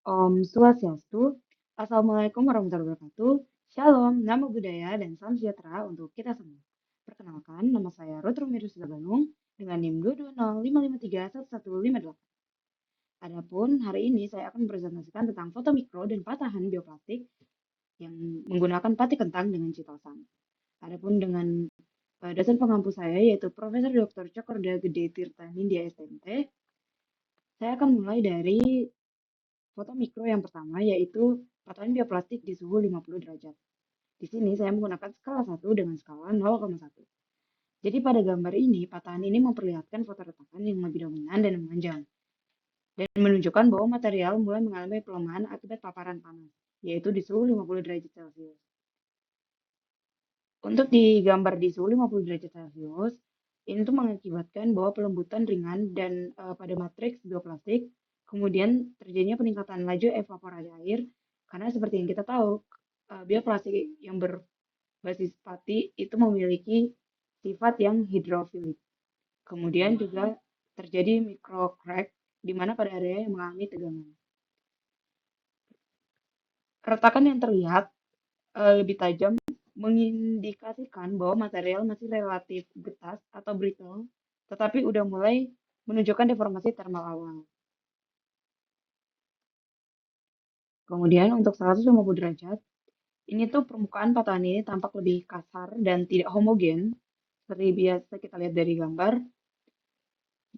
Om Swastiastu, Assalamualaikum warahmatullahi wabarakatuh, Shalom, Namo Buddhaya, dan Salam Sejahtera untuk kita semua. Perkenalkan, nama saya Ruth Rumirus Bandung dengan NIM 22055311158. Adapun hari ini saya akan mempresentasikan tentang foto mikro dan patahan bioplastik yang menggunakan pati kentang dengan citosan. Adapun dengan dosen pengampu saya yaitu Profesor Dr. Cokorda Gede Tirta Nindya STMT, saya akan mulai dari foto mikro yang pertama yaitu patahan bioplastik di suhu 50 derajat. Di sini saya menggunakan skala 1 dengan skala 0,1. Jadi pada gambar ini, patahan ini memperlihatkan foto retakan yang lebih dominan dan memanjang, dan menunjukkan bahwa material mulai mengalami pelemahan akibat paparan panas, yaitu di suhu 50 derajat Celcius. Untuk di gambar di suhu 50 derajat Celcius, ini tuh mengakibatkan bahwa pelembutan ringan dan pada matriks bioplastik, kemudian terjadinya peningkatan laju evaporasi air, karena seperti yang kita tahu, bioplastik yang berbasis pati itu memiliki sifat yang hidrofilik. Kemudian juga terjadi micro crack, di mana pada area yang mengalami tegangan. Retakan yang terlihat lebih tajam mengindikasikan bahwa material masih relatif getas atau brittle, tetapi udah mulai menunjukkan deformasi thermal awal. Kemudian untuk 150 derajat, ini tuh permukaan patahan ini tampak lebih kasar dan tidak homogen, seperti biasa kita lihat dari gambar.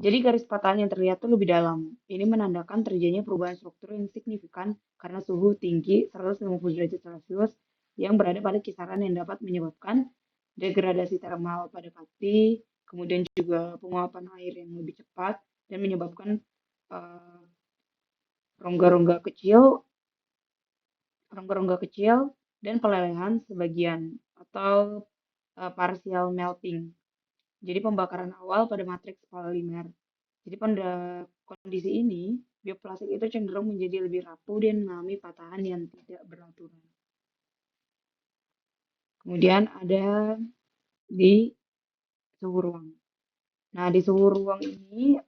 Jadi garis patahan yang terlihat tuh lebih dalam. Ini menandakan terjadinya perubahan struktur yang signifikan karena suhu tinggi 150 derajat Celcius yang berada pada kisaran yang dapat menyebabkan degradasi termal pada pati, kemudian juga penguapan air yang lebih cepat dan menyebabkan eh, rongga-rongga kecil, rongga-rongga kecil dan pelelehan sebagian atau partial melting. Jadi pembakaran awal pada matriks polimer. Jadi pada kondisi ini, bioplastik itu cenderung menjadi lebih rapuh dan mengalami patahan yang tidak beraturan. Kemudian ada di suhu ruang. Nah, di suhu ruang ini,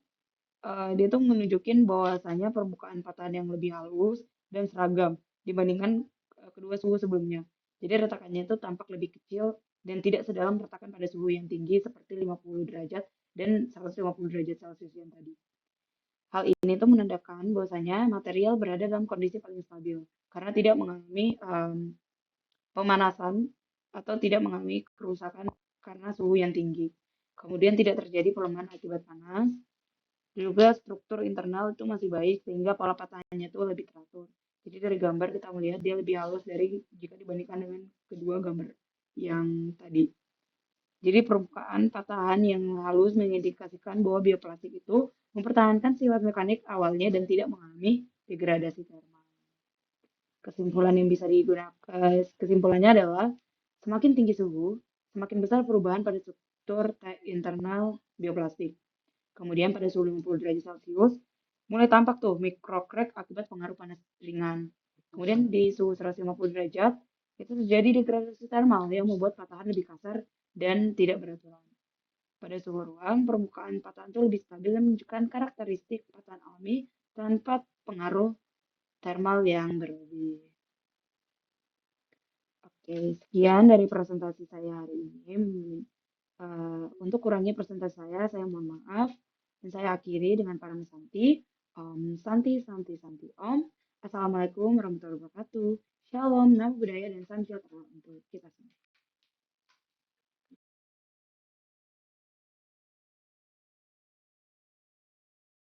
dia tuh menunjukin bahwasanya permukaan patahan yang lebih halus dan seragam dibandingkan kedua suhu sebelumnya. Jadi retakannya itu tampak lebih kecil dan tidak sedalam retakan pada suhu yang tinggi seperti 50 derajat dan 150 derajat Celcius yang tadi. Hal ini tuh menandakan bahwasanya material berada dalam kondisi paling stabil karena tidak mengalami pemanasan atau tidak mengalami kerusakan karena suhu yang tinggi. Kemudian tidak terjadi pelemahan akibat panas. Juga struktur internal itu masih baik sehingga pola patahannya itu lebih teratur. Jadi dari gambar kita melihat dia lebih halus dari jika dibandingkan dengan kedua gambar yang tadi. Jadi permukaan patahan yang halus mengindikasikan bahwa bioplastik itu mempertahankan sifat mekanik awalnya dan tidak mengalami degradasi termal. Kesimpulan yang bisa digunakan, kesimpulannya adalah semakin tinggi suhu, semakin besar perubahan pada struktur internal bioplastik. Kemudian pada suhu 50 derajat Celcius, mulai tampak tuh micro crack akibat pengaruh panas ringan. Kemudian di suhu 150 derajat, itu terjadi degradasi thermal yang membuat patahan lebih kasar dan tidak beraturan. Pada suhu ruang, permukaan patahan itu lebih stabil dan menunjukkan karakteristik patahan alami tanpa pengaruh thermal yang berlebih. Oke, sekian dari presentasi saya hari ini. Untuk kurangnya presentasi saya mohon maaf. Dan saya akhiri dengan param Santi. Om Santi, Santi, Santi, Om. Assalamualaikum warahmatullahi wabarakatuh. Shalom, Namo Buddhaya, dan Salam Sejahtera untuk kita semua.